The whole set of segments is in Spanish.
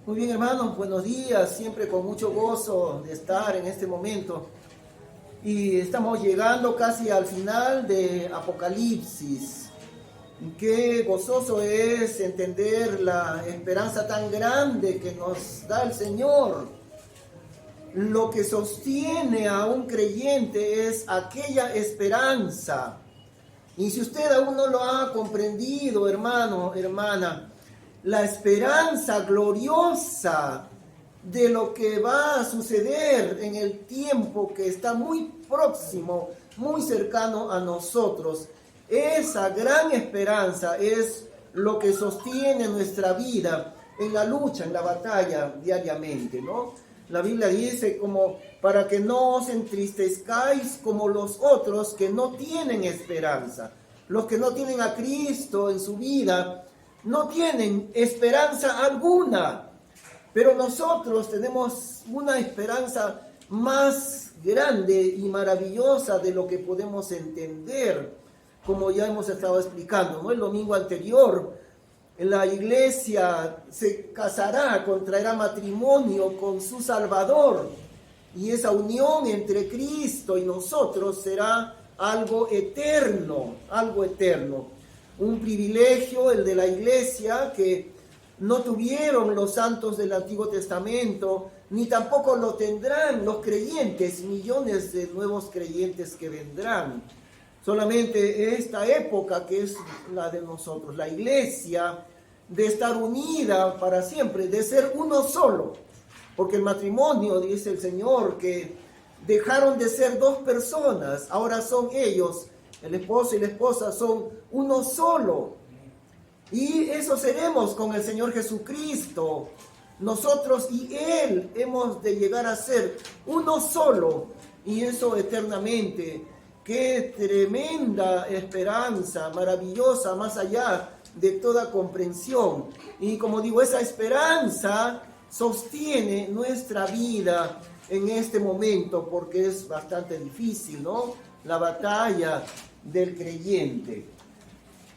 Muy bien, hermanos, buenos días, siempre con mucho gozo de estar en este momento. Y estamos llegando casi al final de Apocalipsis. Qué gozoso es entender la esperanza tan grande que nos da el Señor. Lo que sostiene a un creyente es aquella esperanza. Y si usted aún no lo ha comprendido, hermano, hermana, la esperanza gloriosa de lo que va a suceder en el tiempo que está muy próximo, muy cercano a nosotros. Esa gran esperanza es lo que sostiene nuestra vida en la lucha, en la batalla diariamente, ¿no? La Biblia dice como para que no os entristezcáis como los otros que no tienen esperanza. Los que no tienen a Cristo en su vida no tienen esperanza alguna, pero nosotros tenemos una esperanza más grande y maravillosa de lo que podemos entender, como ya hemos estado explicando, ¿no? El domingo anterior, la iglesia se casará, contraerá matrimonio con su Salvador, y esa unión entre Cristo y nosotros será algo eterno, algo eterno. Un privilegio el de la iglesia que no tuvieron los santos del Antiguo Testamento, ni tampoco lo tendrán los creyentes, millones de nuevos creyentes que vendrán. Solamente esta época que es la de nosotros, la iglesia, de estar unida para siempre, de ser uno solo. Porque el matrimonio, dice el Señor, que dejaron de ser dos personas, ahora son ellos. El esposo y la esposa son uno solo. Y eso seremos con el Señor Jesucristo. Nosotros y Él hemos de llegar a ser uno solo. Y eso eternamente. Qué tremenda esperanza, maravillosa, más allá de toda comprensión. Y como digo, esa esperanza sostiene nuestra vida en este momento, porque es bastante difícil, ¿no? La batalla del creyente.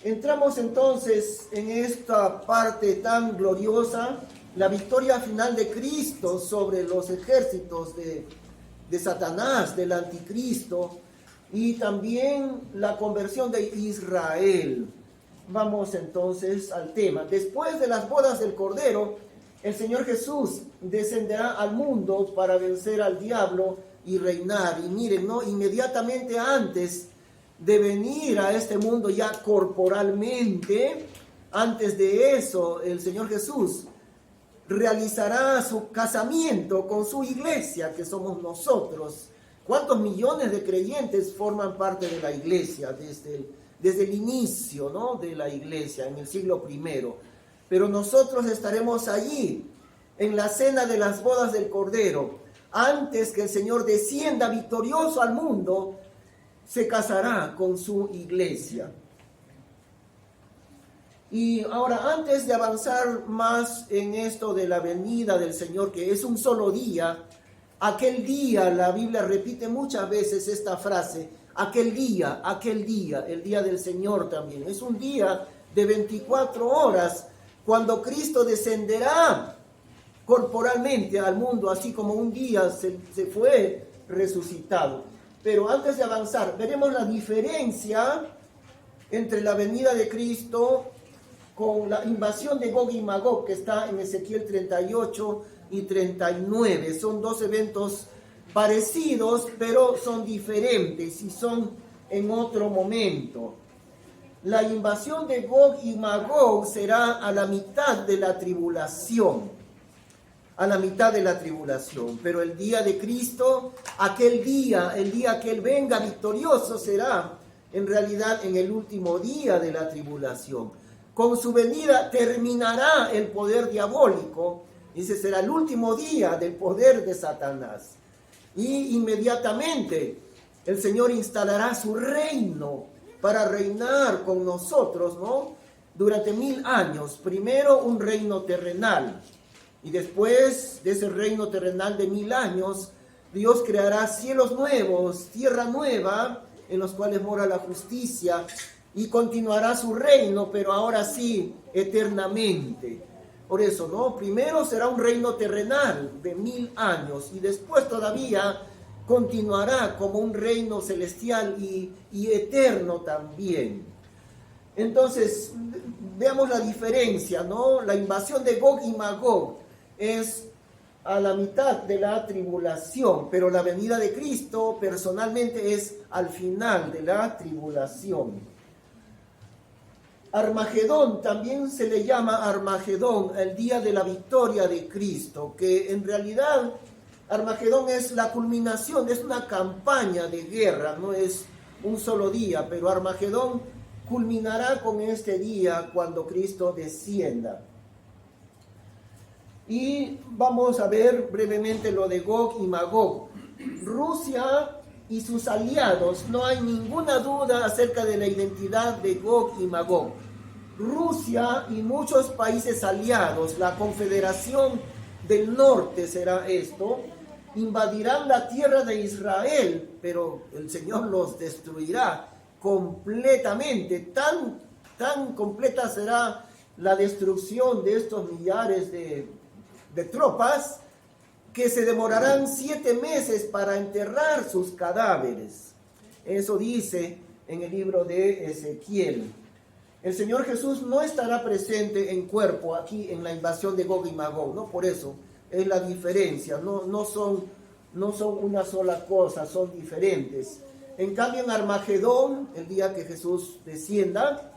Entramos entonces en esta parte tan gloriosa, la victoria final de Cristo sobre los ejércitos de Satanás, del anticristo, y también la conversión de Israel. Vamos entonces al tema. Después de las bodas del Cordero, el Señor Jesús descenderá al mundo para vencer al diablo y reinar. Y miren, ¿no? Inmediatamente antes de venir a este mundo ya corporalmente, antes de eso, el Señor Jesús realizará su casamiento con su iglesia, que somos nosotros. ¿Cuántos millones de creyentes forman parte de la iglesia desde el inicio, ¿no? de la iglesia, en el siglo I? Pero nosotros estaremos allí, en la cena de las bodas del Cordero. Antes que el Señor descienda victorioso al mundo, se casará con su iglesia. Y ahora, antes de avanzar más en esto de la venida del Señor, que es un solo día, aquel día, la Biblia repite muchas veces esta frase, aquel día, el día del Señor también. Es un día de 24 horas, cuando Cristo descenderá corporalmente al mundo, así como un día se fue resucitado. Pero antes de avanzar, veremos la diferencia entre la venida de Cristo con la invasión de Gog y Magog, que está en Ezequiel 38 y 39. Son dos eventos parecidos, pero son diferentes y son en otro momento. La invasión de Gog y Magog será a la mitad de la tribulación. A la mitad de la tribulación. Pero el día de Cristo, aquel día, el día que Él venga victorioso, será en realidad en el último día de la tribulación. Con su venida terminará el poder diabólico. Ese será el último día del poder de Satanás. Y inmediatamente el Señor instalará su reino para reinar con nosotros, ¿no? Durante 1000 años. Primero un reino terrenal. Y después de ese reino terrenal de 1000 años, Dios creará cielos nuevos, tierra nueva, en los cuales mora la justicia, y continuará su reino, pero ahora sí, eternamente. Por eso, ¿no? Primero será un reino terrenal de 1000 años y después todavía continuará como un reino celestial y eterno también. Entonces, veamos la diferencia, ¿no? La invasión de Gog y Magog es a la mitad de la tribulación, pero la venida de Cristo personalmente es al final de la tribulación. Armagedón, también se le llama Armagedón, el día de la victoria de Cristo, que en realidad Armagedón es la culminación, es una campaña de guerra, no es un solo día, pero Armagedón culminará con este día cuando Cristo descienda. Y vamos a ver brevemente lo de Gog y Magog. Rusia y sus aliados, no hay ninguna duda acerca de la identidad de Gog y Magog. Rusia y muchos países aliados, la Confederación del Norte será esto, invadirán la tierra de Israel, pero el Señor los destruirá completamente. Tan completa será la destrucción de estos millares de tropas que se demorarán 7 meses para enterrar sus cadáveres. Eso dice en el libro de Ezequiel. El Señor Jesús no estará presente en cuerpo aquí en la invasión de Gog y Magog, ¿no? Por eso es la diferencia, no son una sola cosa, son diferentes. En cambio en Armagedón, el día que Jesús descienda,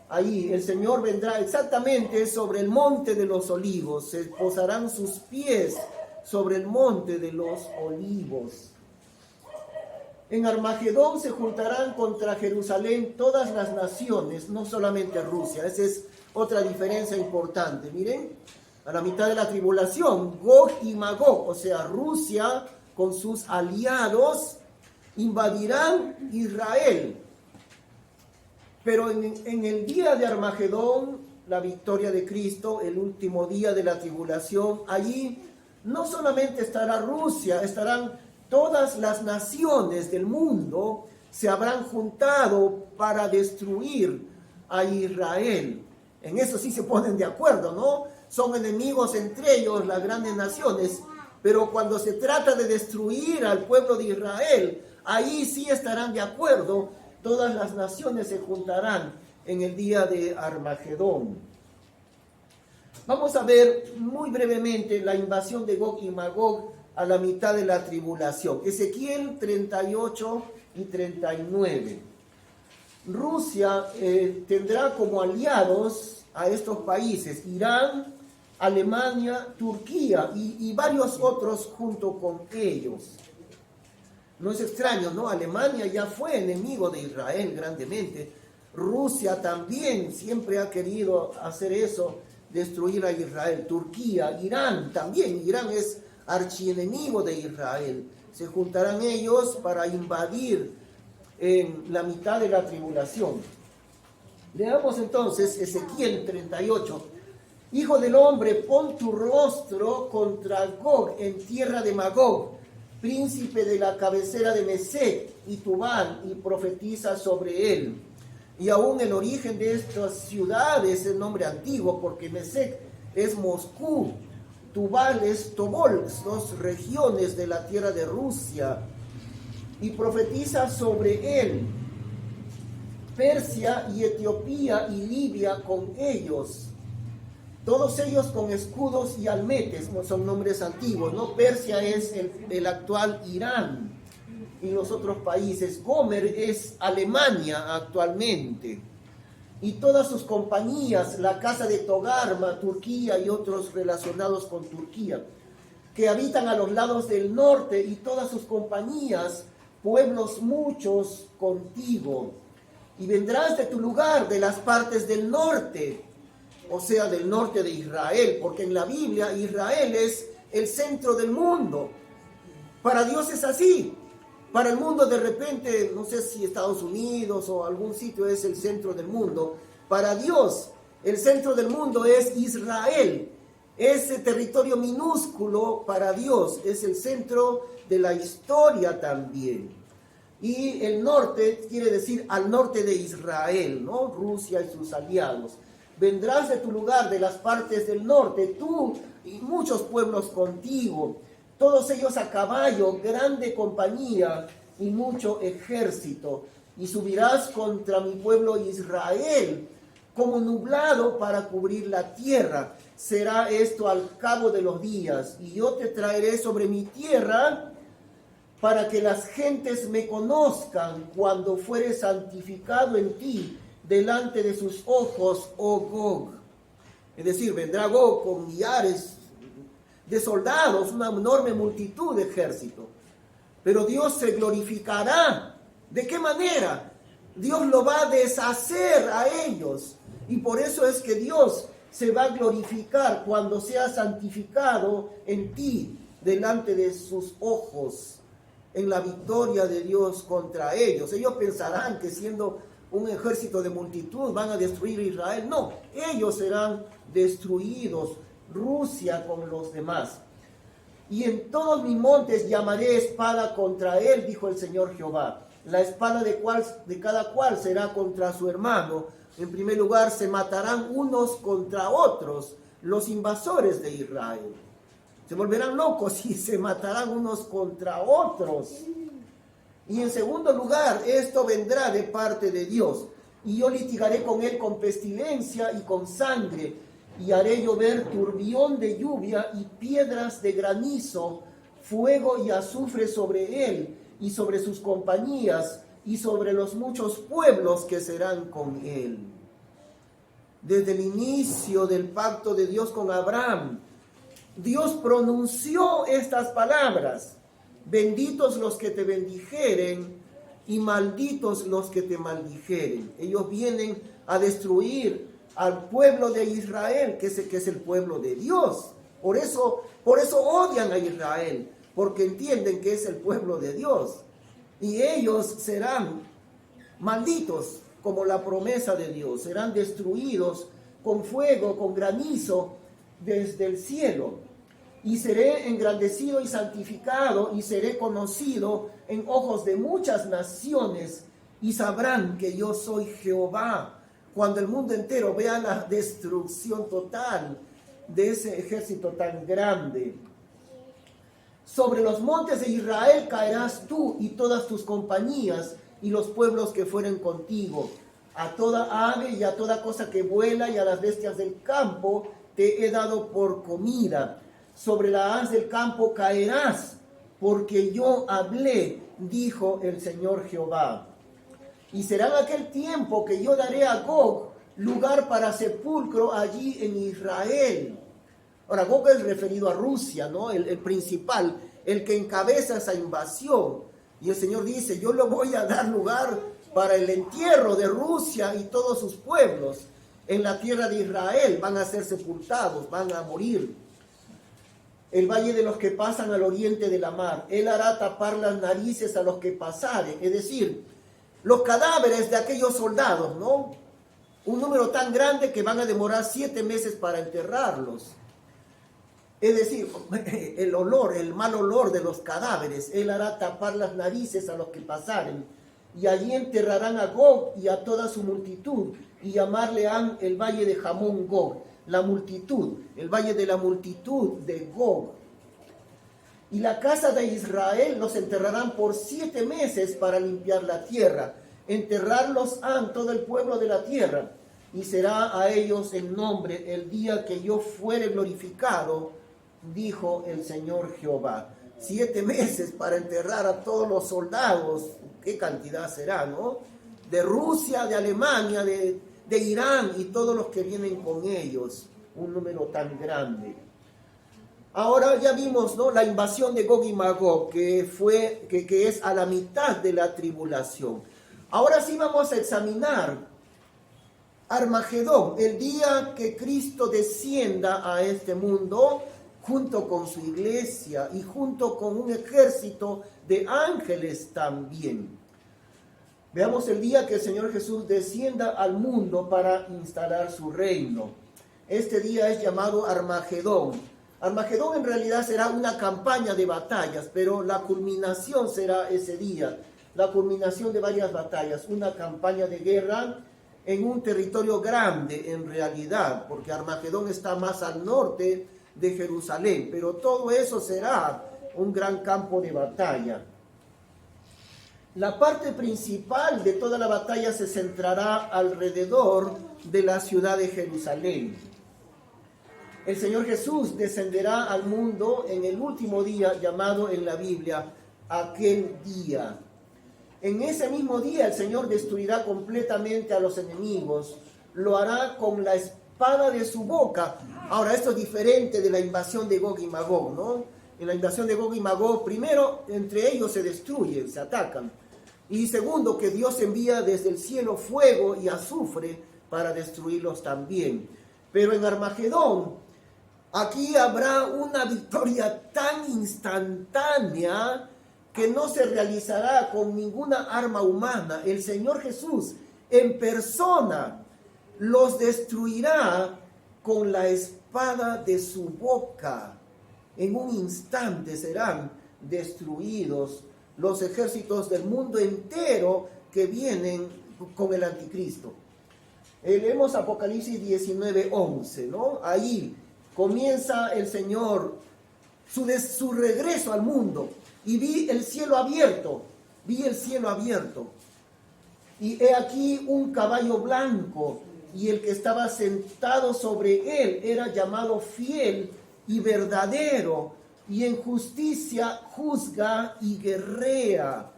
ahí el Señor vendrá exactamente sobre el monte de los olivos, se posarán sus pies sobre el monte de los olivos. En Armagedón se juntarán contra Jerusalén todas las naciones, no solamente Rusia. Esa es otra diferencia importante. Miren, a la mitad de la tribulación, Gog y Magog, o sea, Rusia con sus aliados, invadirán Israel. Pero en el día de Armagedón, la victoria de Cristo, el último día de la tribulación, allí no solamente estará Rusia, estarán todas las naciones del mundo, se habrán juntado para destruir a Israel. En eso sí se ponen de acuerdo, ¿no? Son enemigos entre ellos las grandes naciones, pero cuando se trata de destruir al pueblo de Israel, ahí sí estarán de acuerdo. Todas las naciones se juntarán en el día de Armagedón. Vamos a ver muy brevemente la invasión de Gog y Magog a la mitad de la tribulación. Ezequiel 38 y 39. Rusia tendrá como aliados a estos países, Irán, Alemania, Turquía y varios otros junto con ellos. No es extraño, ¿no? Alemania ya fue enemigo de Israel grandemente. Rusia también siempre ha querido hacer eso, destruir a Israel. Turquía, Irán también. Irán es archienemigo de Israel. Se juntarán ellos para invadir en la mitad de la tribulación. Leamos entonces Ezequiel 38. Hijo del hombre, pon tu rostro contra Gog en tierra de Magog, príncipe de la cabecera de Mesec y Tubal, y profetiza sobre él. Y aún el origen de estas ciudades es el nombre antiguo, porque Mesec es Moscú, Tubal es Tobol, 2 regiones de la tierra de Rusia, y profetiza sobre él. Persia y Etiopía y Libia con ellos, todos ellos con escudos y almetes, son nombres antiguos, ¿no? Persia es el actual Irán y los otros países. Gomer es Alemania actualmente. Y todas sus compañías, la casa de Togarma, Turquía y otros relacionados con Turquía, que habitan a los lados del norte, y todas sus compañías, pueblos muchos contigo. Y vendrás de tu lugar, de las partes del norte, o sea, del norte de Israel, porque en la Biblia Israel es el centro del mundo. Para Dios es así. Para el mundo de repente, no sé si Estados Unidos o algún sitio es el centro del mundo. Para Dios, el centro del mundo es Israel. Ese territorio minúsculo para Dios es el centro de la historia también. Y el norte quiere decir al norte de Israel, ¿no? Rusia y sus aliados. vendrás de tu lugar, de las partes del norte, tú y muchos pueblos contigo, todos ellos a caballo, grande compañía y mucho ejército. Y subirás contra mi pueblo Israel, como nublado para cubrir la tierra. Será esto al cabo de los días, y yo te traeré sobre mi tierra para que las gentes me conozcan cuando fuere santificado en ti delante de sus ojos, oh Gog. Es decir, vendrá Gog con millares de soldados, una enorme multitud de ejército. Pero Dios se glorificará. ¿De qué manera? Dios lo va a deshacer a ellos. Y por eso es que Dios se va a glorificar cuando sea santificado en ti, delante de sus ojos, en la victoria de Dios contra ellos. Ellos pensarán que siendo un ejército de multitud van a destruir Israel. No, ellos serán destruidos, Rusia con los demás. Y en todos mis montes llamaré espada contra él, dijo el Señor Jehová. La espada de cada cual será contra su hermano. En primer lugar, se matarán unos contra otros, los invasores de Israel. Se volverán locos y se matarán unos contra otros. Y en segundo lugar, esto vendrá de parte de Dios. Y yo litigaré con él con pestilencia y con sangre, y haré llover turbión de lluvia y piedras de granizo, fuego y azufre sobre él y sobre sus compañías y sobre los muchos pueblos que serán con él. Desde el inicio del pacto de Dios con Abraham, Dios pronunció estas palabras: benditos los que te bendijeren y malditos los que te maldijeren. Ellos vienen a destruir al pueblo de Israel, que es el pueblo de Dios. Por eso odian a Israel, porque entienden que es el pueblo de Dios. Y ellos serán malditos, como la promesa de Dios. Serán destruidos con fuego, con granizo, desde el cielo. Y seré engrandecido y santificado, y seré conocido en ojos de muchas naciones, y sabrán que yo soy Jehová. Cuando el mundo entero vea la destrucción total de ese ejército tan grande. Sobre los montes de Israel caerás tú y todas tus compañías y los pueblos que fueren contigo. A toda ave y a toda cosa que vuela y a las bestias del campo te he dado por comida. Sobre la haz del campo caerás, porque yo hablé, dijo el Señor Jehová. Y será en aquel tiempo que yo daré a Gog lugar para sepulcro allí en Israel. Ahora, Gog es referido a Rusia, ¿no? El principal, el que encabeza esa invasión. Y el Señor dice, yo le voy a dar lugar para el entierro de Rusia y todos sus pueblos. En la tierra de Israel van a ser sepultados, van a morir. El valle de los que pasan al oriente de la mar. Él hará tapar las narices a los que pasaren. Es decir, los cadáveres de aquellos soldados, ¿no? Un número tan grande que van a demorar 7 meses para enterrarlos. Es decir, el olor, el mal olor de los cadáveres. Él hará tapar las narices a los que pasaren. Y allí enterrarán a Gog y a toda su multitud. Y llamarle han el valle de Hamón Gog. La multitud, el valle de la multitud de Gog. Y la casa de Israel los enterrarán por 7 meses para limpiar la tierra. Enterrarlos han todo el pueblo de la tierra. Y será a ellos el nombre el día que yo fuere glorificado, dijo el Señor Jehová. 7 meses para enterrar a todos los soldados. ¿Qué cantidad será, no? De Rusia, de Alemania, de Irán y todos los que vienen con ellos. Un número tan grande. Ahora ya vimos, ¿no?, la invasión de Gog y Magog, que es a la mitad de la tribulación. Ahora sí vamos a examinar Armagedón, el día que Cristo descienda a este mundo, junto con su iglesia y junto con un ejército de ángeles también. Veamos el día que el Señor Jesús descienda al mundo para instalar su reino. Este día es llamado Armagedón. Armagedón en realidad será una campaña de batallas, pero la culminación será ese día, la culminación de varias batallas, una campaña de guerra en un territorio grande en realidad, porque Armagedón está más al norte de Jerusalén, pero todo eso será un gran campo de batalla. La parte principal de toda la batalla se centrará alrededor de la ciudad de Jerusalén. El Señor Jesús descenderá al mundo en el último día, llamado en la Biblia aquel día. En ese mismo día el Señor destruirá completamente a los enemigos, lo hará con la espada de su boca. Ahora, esto es diferente de la invasión de Gog y Magog, ¿no? En la invasión de Gog y Magog, primero, entre ellos se destruyen, se atacan. Y segundo, que Dios envía desde el cielo fuego y azufre para destruirlos también. Pero en Armagedón, aquí habrá una victoria tan instantánea que no se realizará con ninguna arma humana. El Señor Jesús en persona los destruirá con la espada de su boca. En un instante serán destruidos los ejércitos del mundo entero que vienen con el anticristo. Leemos Apocalipsis 19:11, ¿no? Ahí comienza el Señor su regreso al mundo. Y vi el cielo abierto, y he aquí un caballo blanco, y el que estaba sentado sobre él era llamado Fiel y Verdadero, y en justicia juzga y guerrea.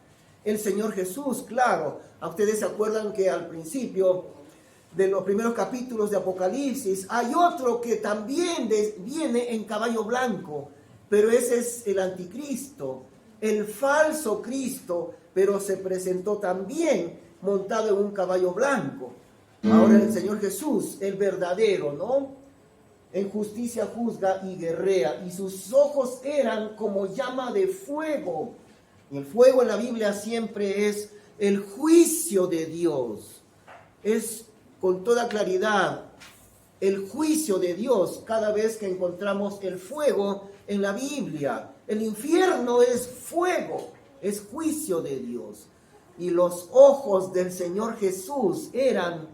El Señor Jesús, claro, a ustedes se acuerdan que al principio de los primeros capítulos de Apocalipsis hay otro que también viene en caballo blanco, pero ese es el anticristo, el falso Cristo, pero se presentó también montado en un caballo blanco. Ahora el Señor Jesús, el verdadero, ¿no? En justicia juzga y guerrea, y sus ojos eran como llama de fuego. Y el fuego en la Biblia siempre es el juicio de Dios. Es con toda claridad el juicio de Dios cada vez que encontramos el fuego en la Biblia. El infierno es fuego, es juicio de Dios. Y los ojos del Señor Jesús eran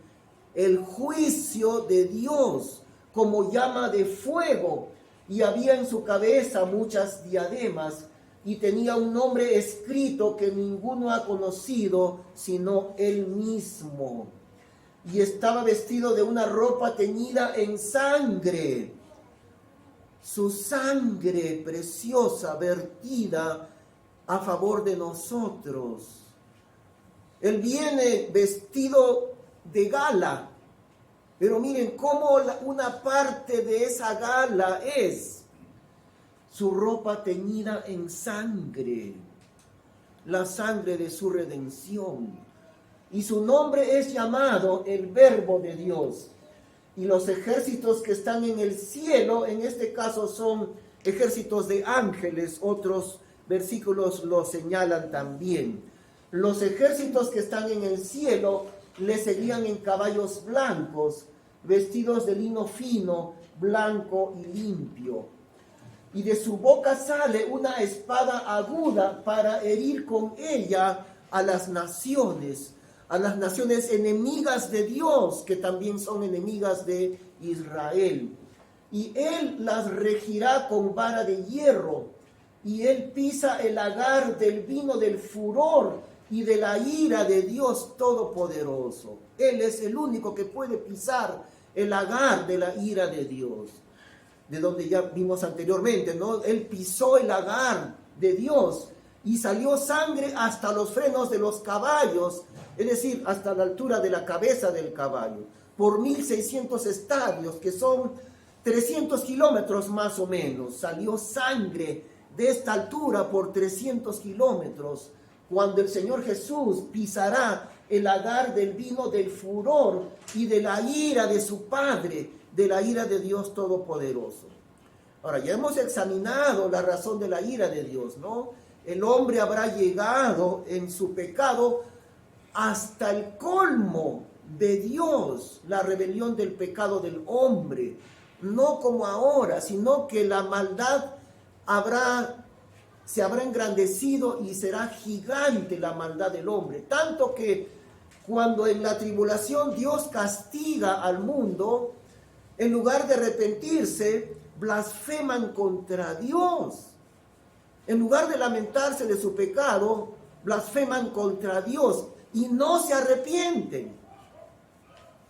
el juicio de Dios, como llama de fuego. Y había en su cabeza muchas diademas, y tenía un nombre escrito que ninguno ha conocido sino él mismo. Y estaba vestido de una ropa teñida en sangre, su sangre preciosa vertida a favor de nosotros. Él viene vestido de gala, pero miren cómo una parte de esa gala es su ropa teñida en sangre, la sangre de su redención. Y su nombre es llamado el Verbo de Dios. Y los ejércitos que están en el cielo, en este caso son ejércitos de ángeles, otros versículos lo señalan también. Los ejércitos que están en el cielo le seguían en caballos blancos, vestidos de lino fino, blanco y limpio. Y de su boca sale una espada aguda para herir con ella a las naciones enemigas de Dios, que también son enemigas de Israel. Y él las regirá con vara de hierro, y él pisa el lagar del vino del furor y de la ira de Dios Todopoderoso. Él es el único que puede pisar el lagar de la ira de Dios, de donde ya vimos anteriormente, ¿no? Él pisó el lagar de Dios y salió sangre hasta los frenos de los caballos, es decir, hasta la altura de la cabeza del caballo, por 1600 estadios, que son 300 kilómetros más o menos. Salió sangre de esta altura por 300 kilómetros, cuando el Señor Jesús pisará el lagar del vino del furor y de la ira de su Padre, de la ira de Dios Todopoderoso. Ahora, ya hemos examinado la razón de la ira de Dios, ¿no? El hombre habrá llegado en su pecado hasta el colmo de Dios, la rebelión del pecado del hombre, no como ahora, sino que la maldad se habrá engrandecido y será gigante la maldad del hombre, tanto que Cuando en la tribulación Dios castiga al mundo, en lugar de arrepentirse, blasfeman contra Dios. En lugar de lamentarse de su pecado, blasfeman contra Dios y no se arrepienten.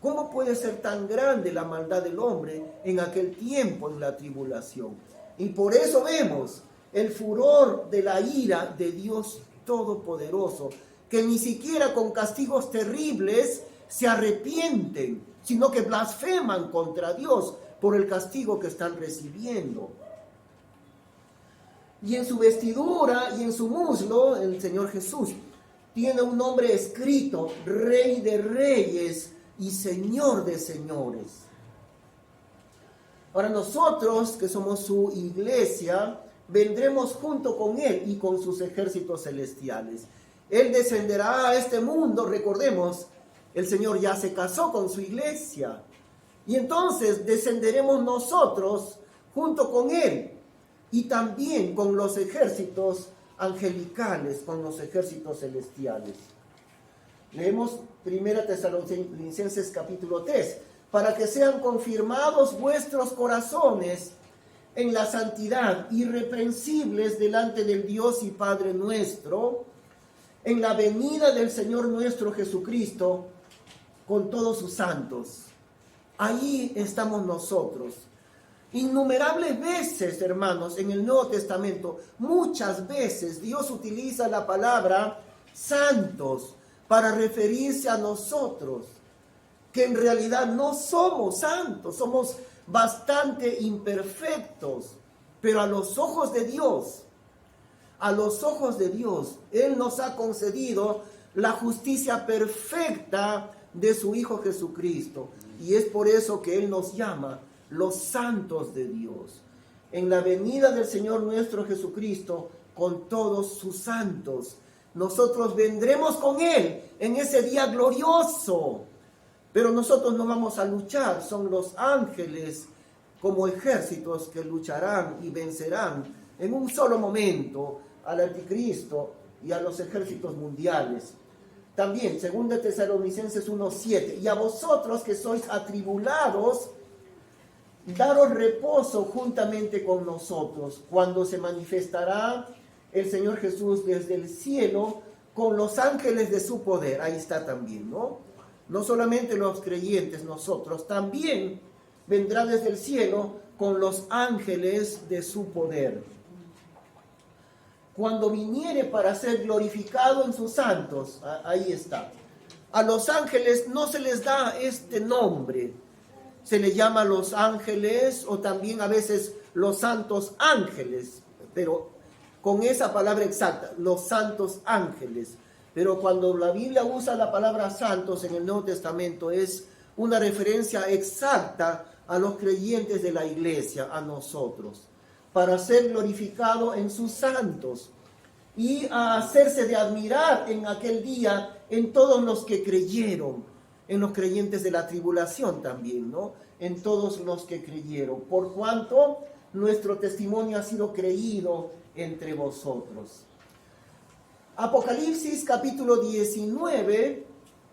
¿Cómo puede ser tan grande la maldad del hombre en aquel tiempo en la tribulación? Y por eso vemos el furor de la ira de Dios Todopoderoso, que ni siquiera con castigos terribles se arrepienten, sino que blasfeman contra Dios por el castigo que están recibiendo. Y en su vestidura y en su muslo, el Señor Jesús tiene un nombre escrito: Rey de Reyes y Señor de Señores. Ahora nosotros, que somos su iglesia, vendremos junto con Él y con sus ejércitos celestiales. Él descenderá a este mundo. Recordemos, el Señor ya se casó con su iglesia. Y entonces descenderemos nosotros junto con Él y también con los ejércitos angelicales, con los ejércitos celestiales. Leemos 1 Tesalonicenses capítulo 3. Para que sean confirmados vuestros corazones en la santidad, irreprensibles delante del Dios y Padre nuestro, en la venida del Señor nuestro Jesucristo, con todos sus santos. Ahí estamos nosotros. Innumerables veces, hermanos, en el Nuevo Testamento, muchas veces Dios utiliza la palabra santos para referirse a nosotros, que en realidad no somos santos, somos bastante imperfectos, pero a los ojos de Dios, Él nos ha concedido la justicia perfecta de su Hijo Jesucristo. Y es por eso que Él nos llama los santos de Dios. En la venida del Señor nuestro Jesucristo, con todos sus santos, nosotros vendremos con Él en ese día glorioso. Pero nosotros no vamos a luchar, son los ángeles como ejércitos que lucharán y vencerán en un solo momento al anticristo y a los ejércitos mundiales. También, 2 Tesalonicenses 1:7, y a vosotros que sois atribulados, daros reposo juntamente con nosotros, cuando se manifestará el Señor Jesús desde el cielo con los ángeles de su poder. Ahí está también, ¿no? No solamente los creyentes, nosotros, también vendrá desde el cielo con los ángeles de su poder. Cuando viniere para ser glorificado en sus santos, ahí está. A los ángeles no se les da este nombre. Se les llama los ángeles o también a veces los santos ángeles, pero con esa palabra exacta, los santos ángeles. Pero cuando la Biblia usa la palabra santos en el Nuevo Testamento es una referencia exacta a los creyentes de la iglesia, a nosotros, para ser glorificado en sus santos y a hacerse de admirar en aquel día en todos los que creyeron, en los creyentes de la tribulación también, ¿no? En todos los que creyeron, por cuanto nuestro testimonio ha sido creído entre vosotros. Apocalipsis capítulo 19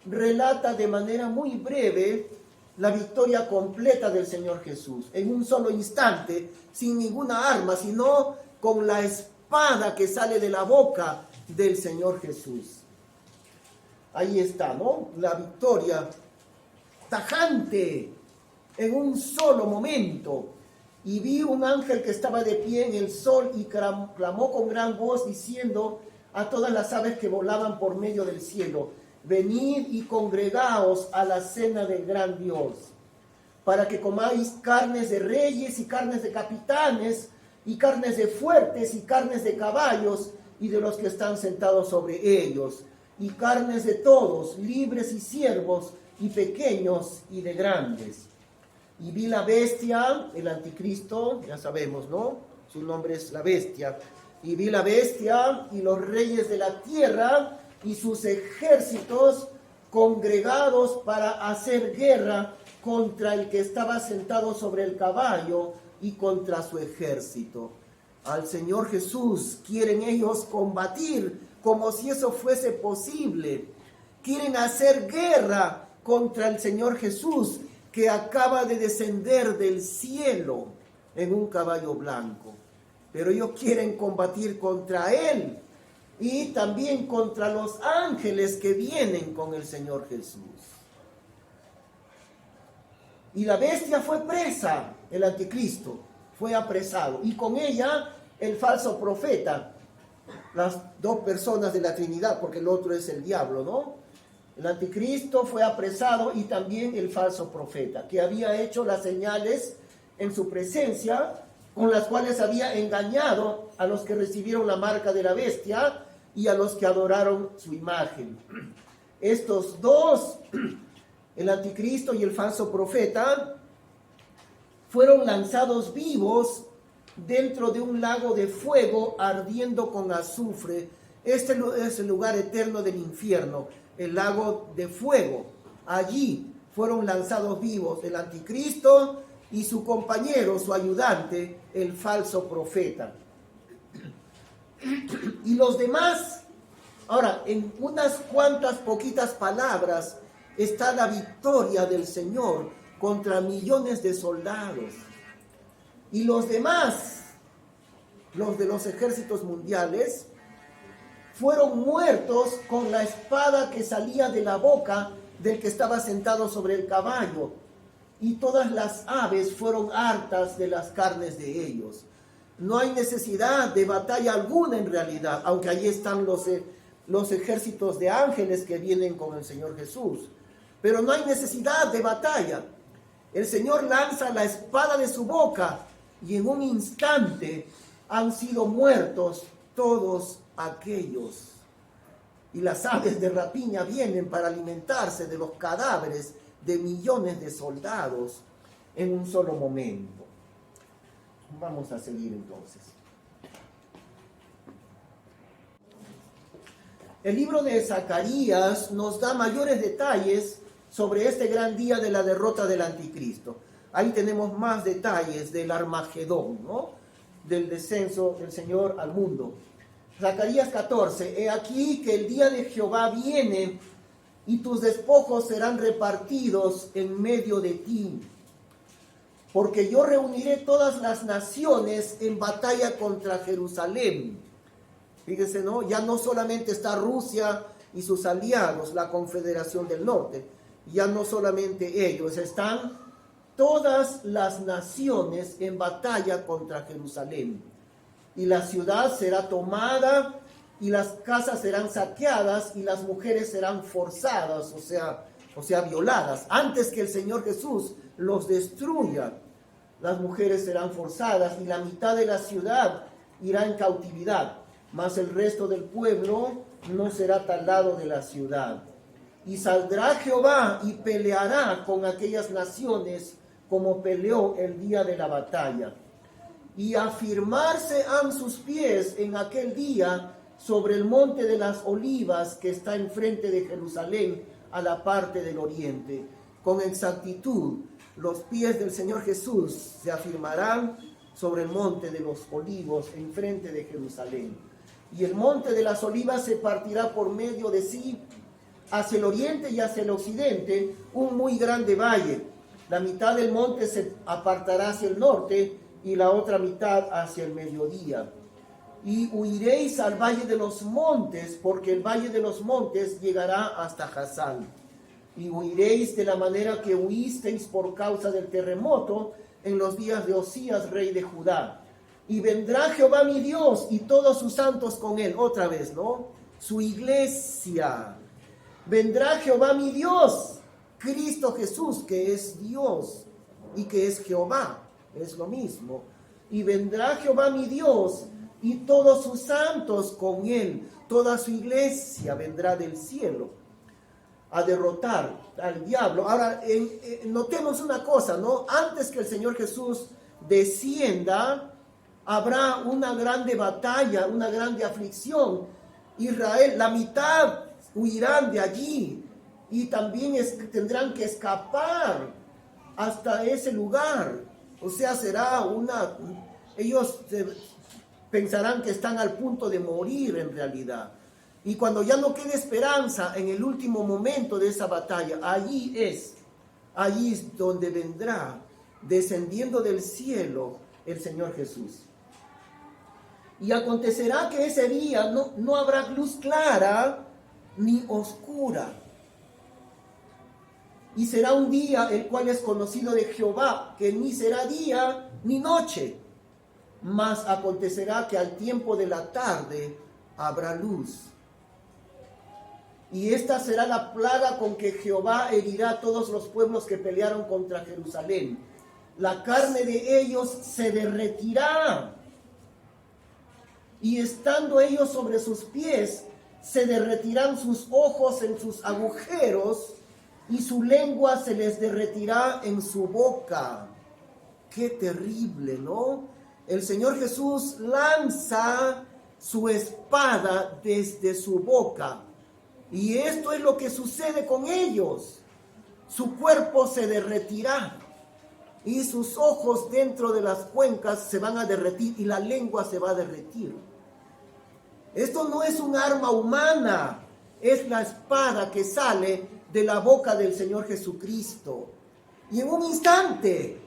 relata de manera muy breve la victoria completa del Señor Jesús, en un solo instante, sin ninguna arma, sino con la espada que sale de la boca del Señor Jesús. Ahí está, ¿no? La victoria tajante, en un solo momento. Y vi un ángel que estaba de pie en el sol y clamó con gran voz diciendo a todas las aves que volaban por medio del cielo: venid y congregaos a la cena del gran Dios, para que comáis carnes de reyes y carnes de capitanes y carnes de fuertes y carnes de caballos y de los que están sentados sobre ellos, y carnes de todos, libres y siervos y pequeños y de grandes. Y vi la bestia, el anticristo, ya sabemos, ¿no? Su nombre es la bestia. Y vi la bestia y los reyes de la tierra y sus ejércitos congregados para hacer guerra contra el que estaba sentado sobre el caballo y contra su ejército. Al Señor Jesús quieren ellos combatir como si eso fuese posible. quieren hacer guerra contra el Señor Jesús, que acaba de descender del cielo en un caballo blanco. Pero ellos quieren combatir contra Él y también contra los ángeles que vienen con el Señor Jesús. Y la bestia fue presa, el anticristo fue apresado, y con ella el falso profeta, las dos personas de la Trinidad, porque el otro es el diablo, ¿no? El anticristo fue apresado y también el falso profeta, que había hecho las señales en su presencia, con las cuales había engañado a los que recibieron la marca de la bestia y a los que adoraron su imagen. Estos dos, el anticristo y el falso profeta, fueron lanzados vivos dentro de un lago de fuego ardiendo con azufre. Este es el lugar eterno del infierno, el lago de fuego. Allí fueron lanzados vivos el anticristo y su compañero, su ayudante, el falso profeta. Y los demás, ahora, en unas cuantas poquitas palabras está la victoria del Señor contra millones de soldados. Y los demás, los de los ejércitos mundiales, fueron muertos con la espada que salía de la boca del que estaba sentado sobre el caballo. Y todas las aves fueron hartas de las carnes de ellos. No hay necesidad de batalla alguna en realidad, aunque allí están los ejércitos de ángeles que vienen con el Señor Jesús. Pero no hay necesidad de batalla. El Señor lanza la espada de su boca y en un instante han sido muertos todos aquellos. Y las aves de rapiña vienen para alimentarse de los cadáveres de millones de soldados en un solo momento. Vamos a seguir entonces. El libro de Zacarías nos da mayores detalles sobre este gran día de la derrota del anticristo. Ahí tenemos más detalles del Armagedón, ¿no? Del descenso del Señor al mundo. Zacarías 14, he aquí que el día de Jehová viene y tus despojos serán repartidos en medio de ti. Porque yo reuniré todas las naciones en batalla contra Jerusalén. Fíjense, ¿no? Ya no solamente está Rusia y sus aliados, la Confederación del Norte. Ya no solamente ellos, están todas las naciones en batalla contra Jerusalén. Y la ciudad será tomada, y las casas serán saqueadas, y las mujeres serán forzadas, o sea, violadas. Antes que el Señor Jesús los destruya, las mujeres serán forzadas, y la mitad de la ciudad irá en cautividad, mas el resto del pueblo no será taldado de la ciudad. Y saldrá Jehová y peleará con aquellas naciones como peleó el día de la batalla. Y afirmarse han sus pies en aquel día sobre el monte de las olivas que está enfrente de Jerusalén a la parte del oriente. Con exactitud, los pies del Señor Jesús se afirmarán sobre el monte de los olivos enfrente de Jerusalén. Y el monte de las olivas se partirá por medio de sí hacia el oriente y hacia el occidente, un muy grande valle. La mitad del monte se apartará hacia el norte y la otra mitad hacia el mediodía. Y huiréis al valle de los montes, porque el valle de los montes llegará hasta Hazal. Y huiréis de la manera que huisteis por causa del terremoto en los días de Osías, rey de Judá. Y vendrá Jehová mi Dios y todos sus santos con él. Otra vez, ¿no? Su iglesia. Vendrá Jehová mi Dios, Cristo Jesús, que es Dios y que es Jehová. Es lo mismo. Y vendrá Jehová mi Dios y todos sus santos con él. Toda su iglesia vendrá del cielo a derrotar al diablo. Ahora, notemos una cosa, ¿no? Antes que el Señor Jesús descienda, habrá una grande batalla, una grande aflicción. Israel, la mitad huirán de allí y también tendrán que escapar hasta ese lugar. O sea, ellos pensarán que están al punto de morir en realidad. Y cuando ya no quede esperanza en el último momento de esa batalla, allí es donde vendrá descendiendo del cielo el Señor Jesús. Y acontecerá que ese día no habrá luz clara ni oscura. Y será un día el cual es conocido de Jehová, que ni será día ni noche. Mas acontecerá que al tiempo de la tarde habrá luz. Y esta será la plaga con que Jehová herirá a todos los pueblos que pelearon contra Jerusalén. La carne de ellos se derretirá. Y estando ellos sobre sus pies, se derretirán sus ojos en sus agujeros, y su lengua se les derretirá en su boca. Qué terrible, ¿no? El Señor Jesús lanza su espada desde su boca. Y esto es lo que sucede con ellos. Su cuerpo se derretirá y sus ojos dentro de las cuencas se van a derretir y la lengua se va a derretir. Esto no es un arma humana, es la espada que sale de la boca del Señor Jesucristo. Y en un instante,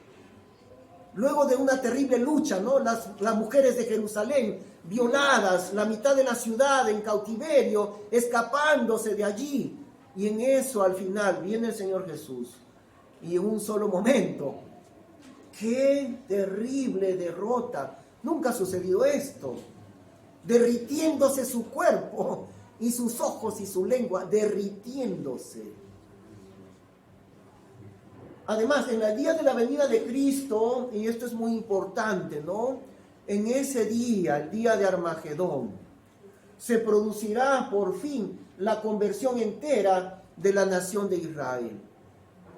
luego de una terrible lucha, ¿no? Las mujeres de Jerusalén violadas, la mitad de la ciudad en cautiverio, escapándose de allí. Y en eso al final viene el Señor Jesús. Y en un solo momento, ¡qué terrible derrota! Nunca ha sucedido esto. Derritiéndose su cuerpo y sus ojos y su lengua, derritiéndose. Además, en el día de la venida de Cristo, y esto es muy importante, ¿no? En ese día, el día de Armagedón, se producirá por fin la conversión entera de la nación de Israel.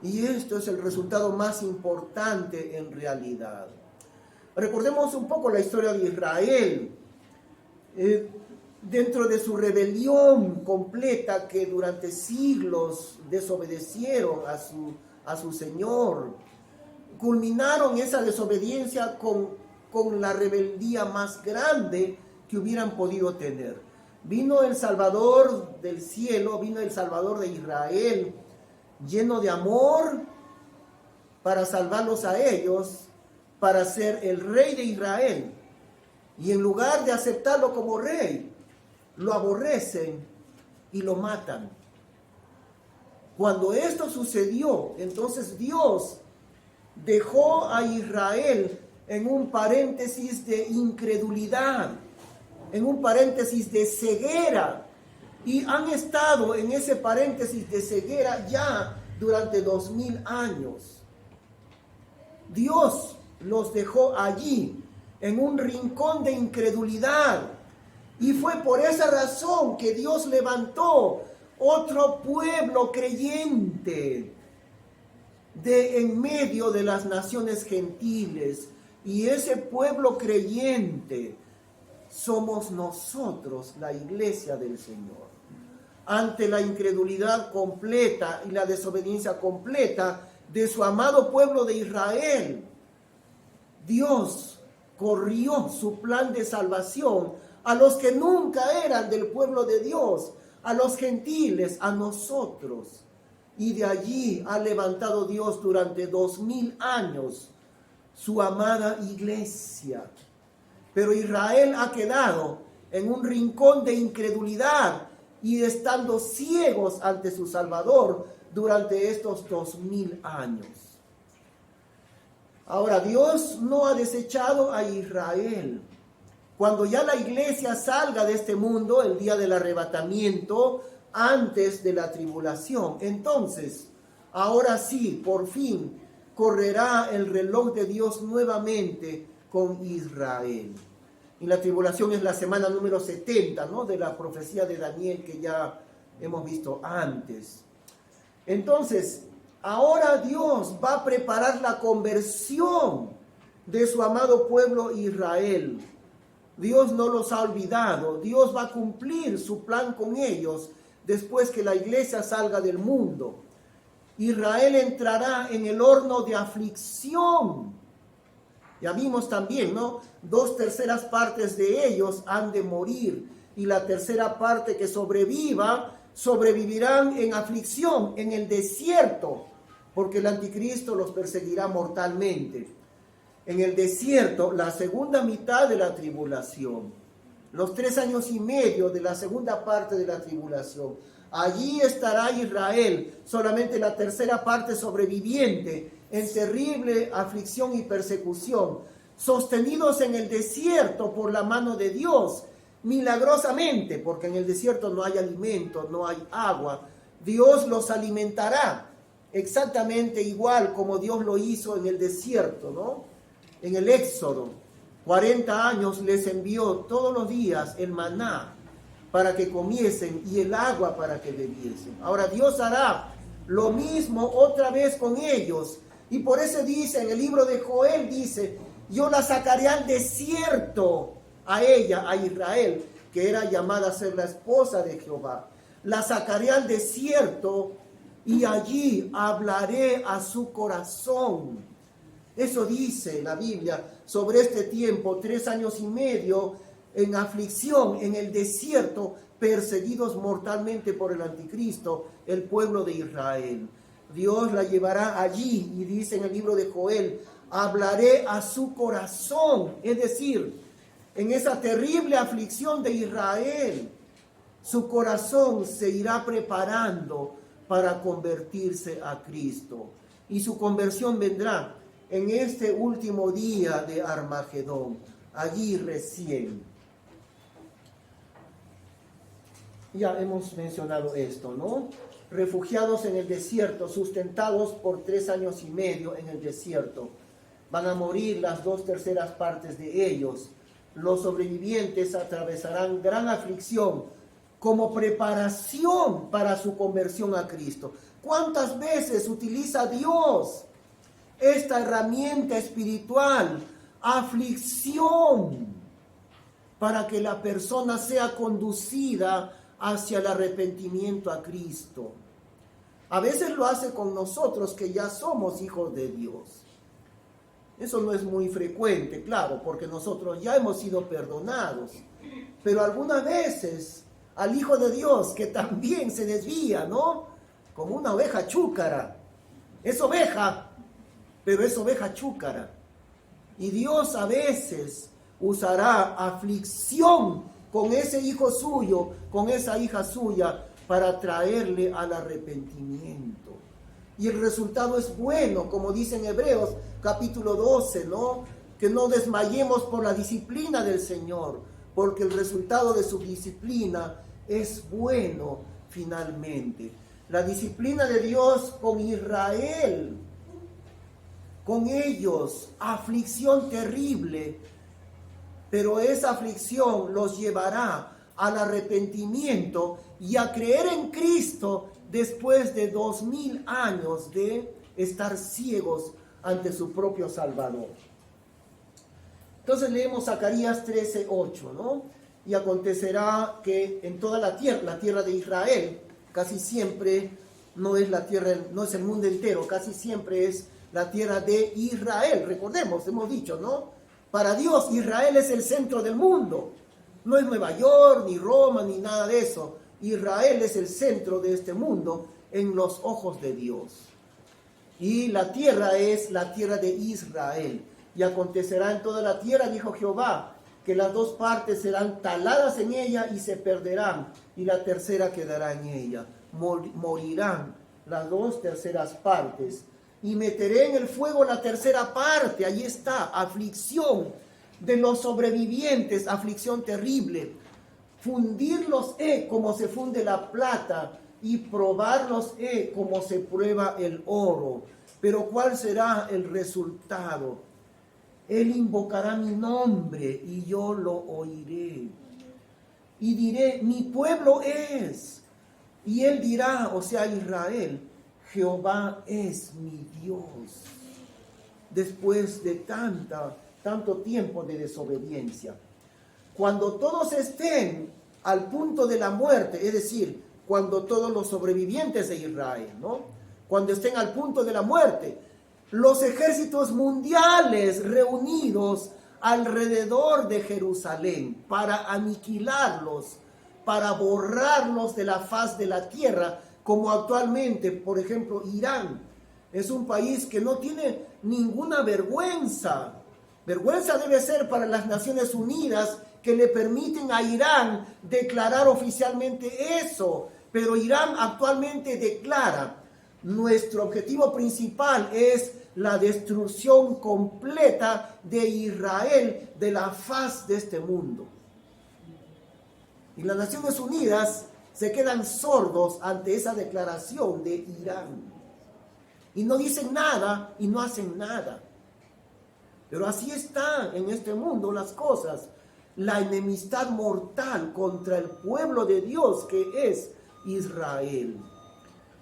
Y esto es el resultado más importante en realidad. Recordemos un poco la historia de Israel. Dentro de su rebelión completa, que durante siglos desobedecieron a su Señor, culminaron esa desobediencia con la rebeldía más grande que hubieran podido tener. Vino el Salvador del cielo, vino el Salvador de Israel, lleno de amor para salvarlos a ellos, para ser el rey de Israel. Y en lugar de aceptarlo como rey, lo aborrecen y lo matan. Cuando esto sucedió, entonces Dios dejó a Israel en un paréntesis de incredulidad, en un paréntesis de ceguera, y han estado en ese paréntesis de ceguera ya durante 2000 años. Dios los dejó allí, en un rincón de incredulidad, y fue por esa razón que Dios levantó otro pueblo creyente en medio de las naciones gentiles. Y ese pueblo creyente somos nosotros, la iglesia del Señor. Ante la incredulidad completa y la desobediencia completa de su amado pueblo de Israel, Dios corrió su plan de salvación a los que nunca eran del pueblo de Dios, a los gentiles, a nosotros. Y de allí ha levantado Dios durante 2000 años su amada iglesia. Pero Israel ha quedado en un rincón de incredulidad y estando ciegos ante su Salvador durante estos 2000 años. Ahora, Dios no ha desechado a Israel. Cuando ya la iglesia salga de este mundo, el día del arrebatamiento, antes de la tribulación, entonces, ahora sí, por fin, correrá el reloj de Dios nuevamente con Israel. Y la tribulación es la semana número 70, ¿no? De la profecía de Daniel que ya hemos visto antes. Entonces, ahora Dios va a preparar la conversión de su amado pueblo Israel. Dios no los ha olvidado. Dios va a cumplir su plan con ellos después que la iglesia salga del mundo. Israel entrará en el horno de aflicción. Ya vimos también, ¿no? 2/3 partes de ellos han de morir. y la tercera parte que sobreviva, sobrevivirán en aflicción, en el desierto, porque el anticristo los perseguirá mortalmente. En el desierto, la segunda mitad de la tribulación, los 3 años y medio de la segunda parte de la tribulación. Allí estará Israel, solamente la tercera parte sobreviviente, en terrible aflicción y persecución, sostenidos en el desierto por la mano de Dios, milagrosamente, porque en el desierto no hay alimento, no hay agua. Dios los alimentará, exactamente igual como Dios lo hizo en el desierto, ¿no? En el Éxodo, 40 años les envió todos los días el maná para que comiesen y el agua para que bebiesen. Ahora Dios hará lo mismo otra vez con ellos. Y por eso dice en el libro de Joel, dice, yo la sacaré al desierto a ella, a Israel, que era llamada a ser la esposa de Jehová. La sacaré al desierto y allí hablaré a su corazón. Eso dice la Biblia sobre este tiempo, 3 años y medio en aflicción, en el desierto, perseguidos mortalmente por el anticristo, el pueblo de Israel. Dios la llevará allí y dice en el libro de Joel, hablaré a su corazón, es decir, en esa terrible aflicción de Israel, su corazón se irá preparando para convertirse a Cristo. Y su conversión vendrá en este último día de Armagedón, allí recién. Ya hemos mencionado esto, ¿no? Refugiados en el desierto, sustentados por 3 años y medio en el desierto. Van a morir las 2/3 partes de ellos. Los sobrevivientes atravesarán gran aflicción como preparación para su conversión a Cristo. ¿Cuántas veces utiliza Dios esta herramienta espiritual, aflicción, para que la persona sea conducida hacia el arrepentimiento a Cristo? A veces lo hace con nosotros que ya somos hijos de Dios. Eso no es muy frecuente, claro, porque nosotros ya hemos sido perdonados. Pero algunas veces al hijo de Dios que también se desvía, ¿no? Como una oveja chúcara. Es oveja, pero es oveja chúcara. Y Dios a veces usará aflicción con ese hijo suyo, con esa hija suya, para traerle al arrepentimiento. Y el resultado es bueno, como dice en Hebreos capítulo 12, ¿no? Que no desmayemos por la disciplina del Señor, porque el resultado de su disciplina es bueno finalmente. La disciplina de Dios con Israel, con ellos, aflicción terrible, pero esa aflicción los llevará al arrepentimiento y a creer en Cristo después de 2000 años de estar ciegos ante su propio Salvador. Entonces leemos Zacarías 13:8, ¿no? Y acontecerá que en toda la tierra de Israel, casi siempre no es la tierra, no es el mundo entero, casi siempre es la tierra de Israel. Recordemos, hemos dicho, ¿no? Para Dios, Israel es el centro del mundo. No es Nueva York, ni Roma, ni nada de eso. Israel es el centro de este mundo en los ojos de Dios. Y la tierra es la tierra de Israel. Y acontecerá en toda la tierra, dijo Jehová, que las 2 partes serán taladas en ella y se perderán, y la tercera quedará en ella. Morirán las 2/3 partes. Y meteré en el fuego la tercera parte. Allí está, aflicción de los sobrevivientes, aflicción terrible. Fundirlos como se funde la plata, y probarlos como se prueba el oro. Pero ¿cuál será el resultado? Él invocará mi nombre y yo lo oiré. Y diré, mi pueblo es. Y él dirá, o sea, Israel, Jehová es mi Dios. Después de tanto tiempo de desobediencia. Cuando todos estén al punto de la muerte, es decir, cuando todos los sobrevivientes de Israel, ¿no? Cuando estén al punto de la muerte, los ejércitos mundiales reunidos alrededor de Jerusalén para aniquilarlos, para borrarlos de la faz de la tierra, como actualmente, por ejemplo, Irán. Es un país que no tiene ninguna vergüenza. Vergüenza debe ser para las Naciones Unidas, que le permiten a Irán declarar oficialmente eso. Pero Irán actualmente declara: nuestro objetivo principal es la destrucción completa de Israel de la faz de este mundo. Y las Naciones Unidas se quedan sordos ante esa declaración de Irán. Y no dicen nada y no hacen nada. Pero así están en este mundo las cosas. La enemistad mortal contra el pueblo de Dios, que es Israel.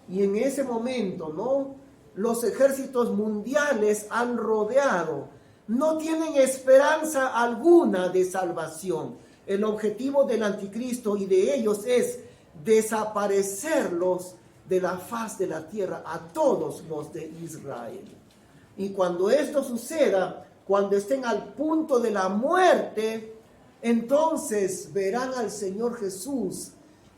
Y en ese momento, ¿no?, los ejércitos mundiales han rodeado. No tienen esperanza alguna de salvación. El objetivo del anticristo y de ellos es desaparecerlos de la faz de la tierra, a todos los de Israel. Y cuando esto suceda, cuando estén al punto de la muerte, entonces verán al Señor Jesús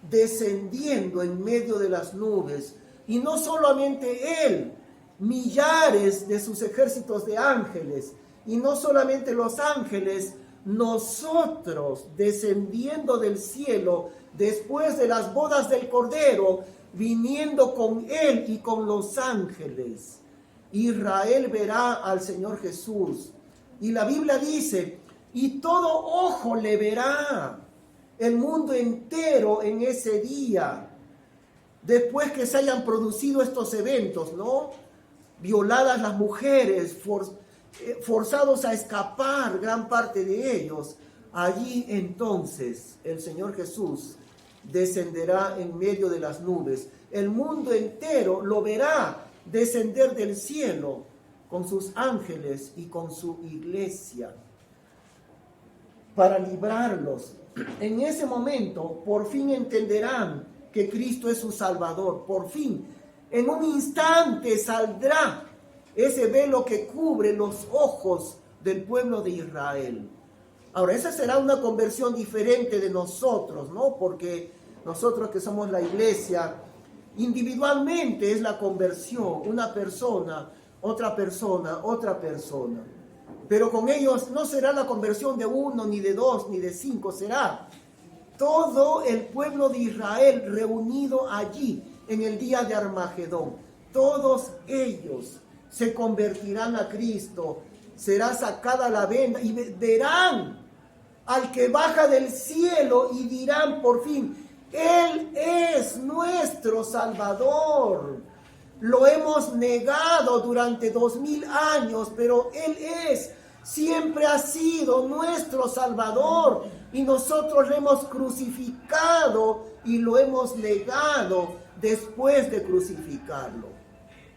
descendiendo en medio de las nubes. Y no solamente Él, millares de sus ejércitos de ángeles. Y no solamente los ángeles, nosotros descendiendo del cielo después de las bodas del Cordero, viniendo con Él y con los ángeles. Israel verá al Señor Jesús. Y la Biblia dice: y todo ojo le verá, el mundo entero en ese día, después que se hayan producido estos eventos, ¿no? Violadas las mujeres, forzados a escapar gran parte de ellos. Allí entonces el Señor Jesús descenderá en medio de las nubes. El mundo entero lo verá descender del cielo con sus ángeles y con su iglesia para librarlos. En ese momento por fin entenderán que Cristo es su Salvador. Por fin, en un instante saldrá ese velo que cubre los ojos del pueblo de Israel. Ahora, esa será una conversión diferente de nosotros, ¿no? Porque nosotros que somos la iglesia, individualmente es la conversión, una persona, otra persona, otra persona. Pero con ellos no será la conversión de uno, ni de dos, ni de cinco, será todo el pueblo de Israel reunido allí en el día de Armagedón. Todos ellos se convertirán a Cristo, será sacada la venda y verán al que baja del cielo y dirán por fin: Él es nuestro Salvador. Lo hemos negado durante 2000 años, pero Él siempre ha sido nuestro Salvador. Y nosotros lo hemos crucificado y lo hemos negado después de crucificarlo.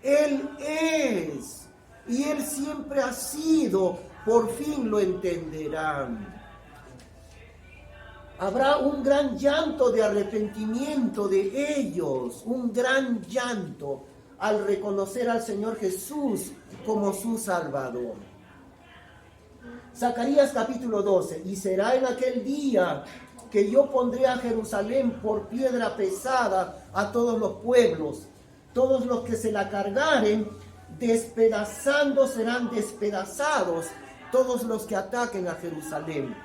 Él es, y Él siempre ha sido, por fin lo entenderán. Habrá un gran llanto de arrepentimiento de ellos, un gran llanto al reconocer al Señor Jesús como su Salvador. Zacarías capítulo 12: y será en aquel día que yo pondré a Jerusalén por piedra pesada a todos los pueblos. Todos los que se la cargaren, despedazando serán despedazados, todos los que ataquen a Jerusalén.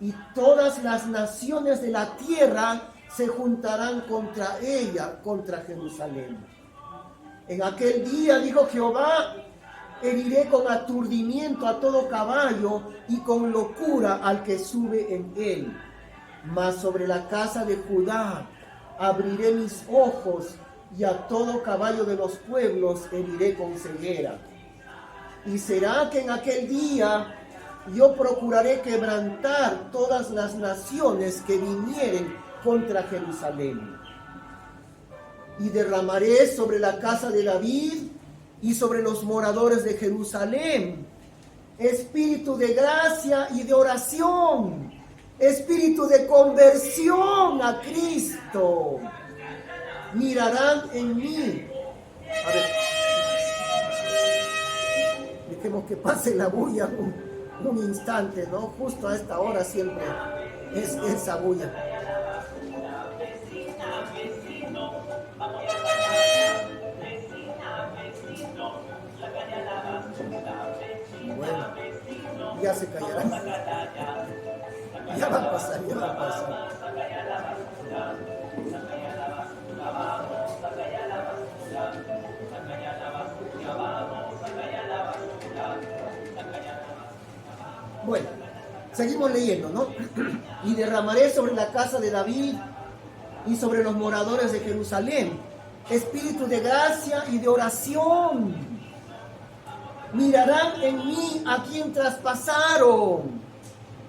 Y todas las naciones de la tierra se juntarán contra ella, contra Jerusalén. En aquel día, dijo Jehová, heriré con aturdimiento a todo caballo y con locura al que sube en él. Mas sobre la casa de Judá abriré mis ojos, y a todo caballo de los pueblos heriré con ceguera. Y será que en aquel día yo procuraré quebrantar todas las naciones que vinieren contra Jerusalén. Y derramaré sobre la casa de David y sobre los moradores de Jerusalén espíritu de gracia y de oración, espíritu de conversión a Cristo. Mirarán en mí. A ver, dejemos que pase la bulla un instante, ¿no? Justo a esta hora siempre es esa bulla. ya se callarán. Ya va a pasar, ya va a pasar. Bueno, seguimos leyendo, ¿no? Y derramaré sobre la casa de David y sobre los moradores de Jerusalén espíritu de gracia y de oración. Mirarán en mí a quien traspasaron.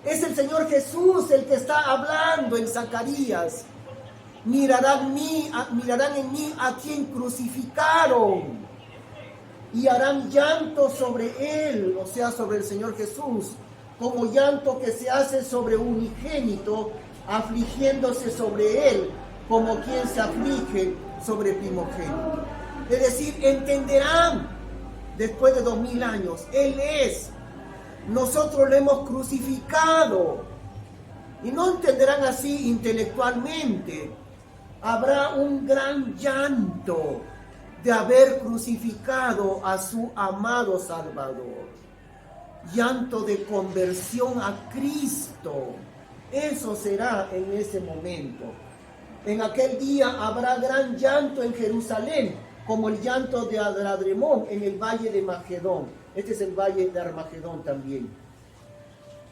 Es el Señor Jesús el que está hablando en Zacarías. Mirarán en mí a quien crucificaron. Y harán llanto sobre él, o sea, sobre el Señor Jesús, como llanto que se hace sobre un unigénito, afligiéndose sobre él, como quien se aflige sobre primogénito. Es decir, entenderán después de 2000 años, Él es, nosotros lo hemos crucificado. Y no entenderán así intelectualmente. Habrá un gran llanto de haber crucificado a su amado Salvador. Llanto de conversión a Cristo. Eso será en ese momento. En aquel día habrá gran llanto en Jerusalén, como el llanto de Adradremón en el valle de Magedón. Este es el valle de Armagedón también.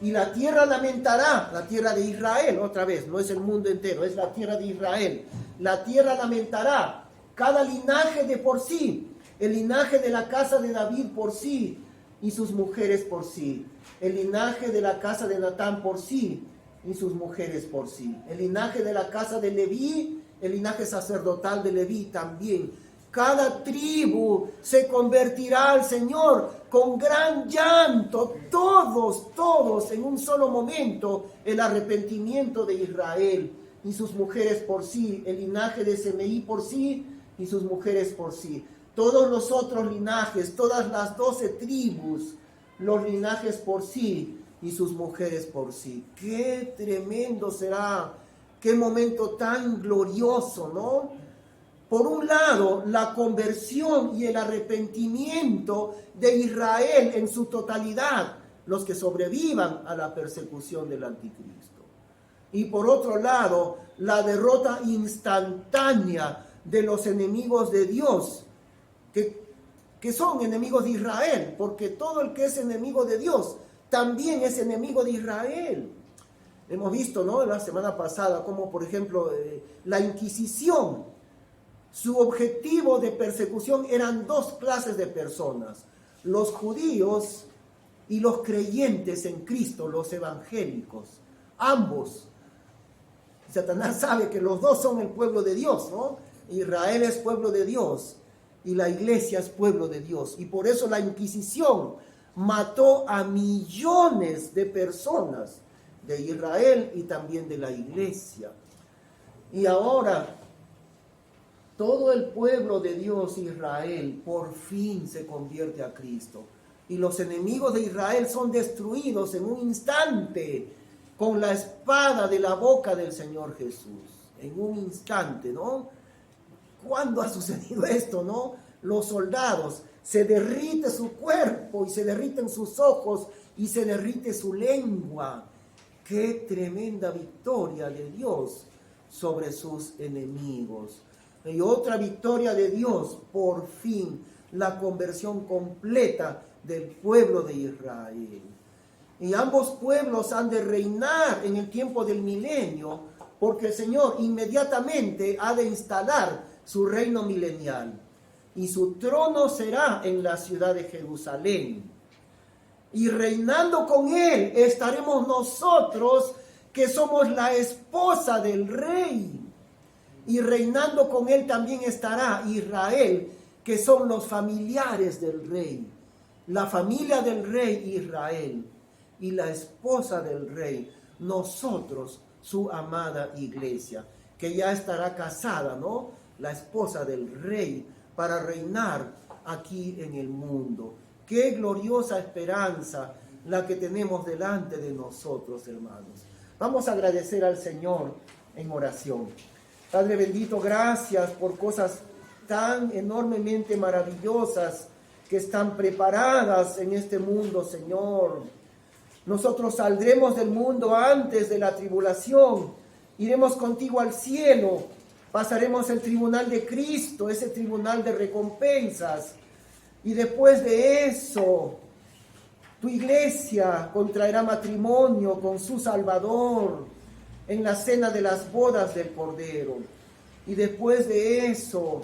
Y la tierra lamentará, la tierra de Israel, otra vez, no es el mundo entero, es la tierra de Israel. La tierra lamentará, cada linaje de por sí, el linaje de la casa de David por sí, y sus mujeres por sí. El linaje de la casa de Natán por sí, y sus mujeres por sí. El linaje de la casa de Leví, el linaje sacerdotal de Leví también. Cada tribu se convertirá al Señor con gran llanto, todos en un solo momento, el arrepentimiento de Israel y sus mujeres por sí, el linaje de Semeí por sí y sus mujeres por sí. Todos los otros linajes, todas las 12 tribus, los linajes por sí y sus mujeres por sí. Qué tremendo será, qué momento tan glorioso, ¿no? Por un lado, la conversión y el arrepentimiento de Israel en su totalidad, los que sobrevivan a la persecución del anticristo. Y por otro lado, la derrota instantánea de los enemigos de Dios, que son enemigos de Israel, porque todo el que es enemigo de Dios también es enemigo de Israel. Hemos visto, ¿no?, la semana pasada, como por ejemplo la Inquisición. Su objetivo de persecución eran 2 clases de personas, los judíos y los creyentes en Cristo, los evangélicos, ambos. Satanás sabe que los dos son el pueblo de Dios, ¿no? Israel es pueblo de Dios y la iglesia es pueblo de Dios. Y por eso la Inquisición mató a millones de personas de Israel y también de la iglesia. Y ahora todo el pueblo de Dios, Israel, por fin se convierte a Cristo. Y los enemigos de Israel son destruidos en un instante con la espada de la boca del Señor Jesús. En un instante, ¿no? ¿Cuándo ha sucedido esto, no? Los soldados, se derrite su cuerpo y se derriten sus ojos y se derrite su lengua. ¡Qué tremenda victoria de Dios sobre sus enemigos! Y otra victoria de Dios, por fin, la conversión completa del pueblo de Israel. Y ambos pueblos han de reinar en el tiempo del milenio, porque el Señor inmediatamente ha de instalar su reino milenial. Y su trono será en la ciudad de Jerusalén. Y reinando con Él estaremos nosotros, que somos la esposa del Rey. Y reinando con Él también estará Israel, que son los familiares del Rey. La familia del Rey Israel y la esposa del Rey, nosotros, su amada iglesia, que ya estará casada, ¿no? La esposa del Rey, para reinar aquí en el mundo. Qué gloriosa esperanza la que tenemos delante de nosotros, hermanos. Vamos a agradecer al Señor en oración. Padre bendito, gracias por cosas tan enormemente maravillosas que están preparadas en este mundo, Señor. Nosotros saldremos del mundo antes de la tribulación. Iremos contigo al cielo. Pasaremos el tribunal de Cristo, ese tribunal de recompensas. Y después de eso, tu iglesia contraerá matrimonio con su Salvador en la cena de las bodas del Cordero. Y después de eso,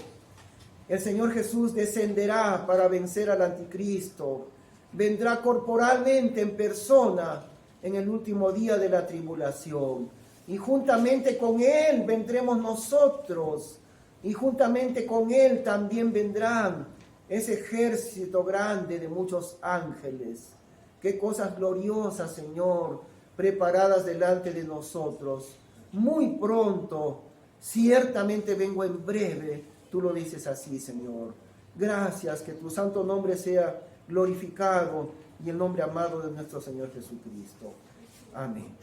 el Señor Jesús descenderá para vencer al anticristo. Vendrá corporalmente en persona en el último día de la tribulación. Y juntamente con Él vendremos nosotros. Y juntamente con Él también vendrán ese ejército grande de muchos ángeles. Qué cosas gloriosas, Señor, preparadas delante de nosotros. Muy pronto, ciertamente vengo en breve. Tú lo dices así, Señor. Gracias, que tu santo nombre sea glorificado y el nombre amado de nuestro Señor Jesucristo. Amén.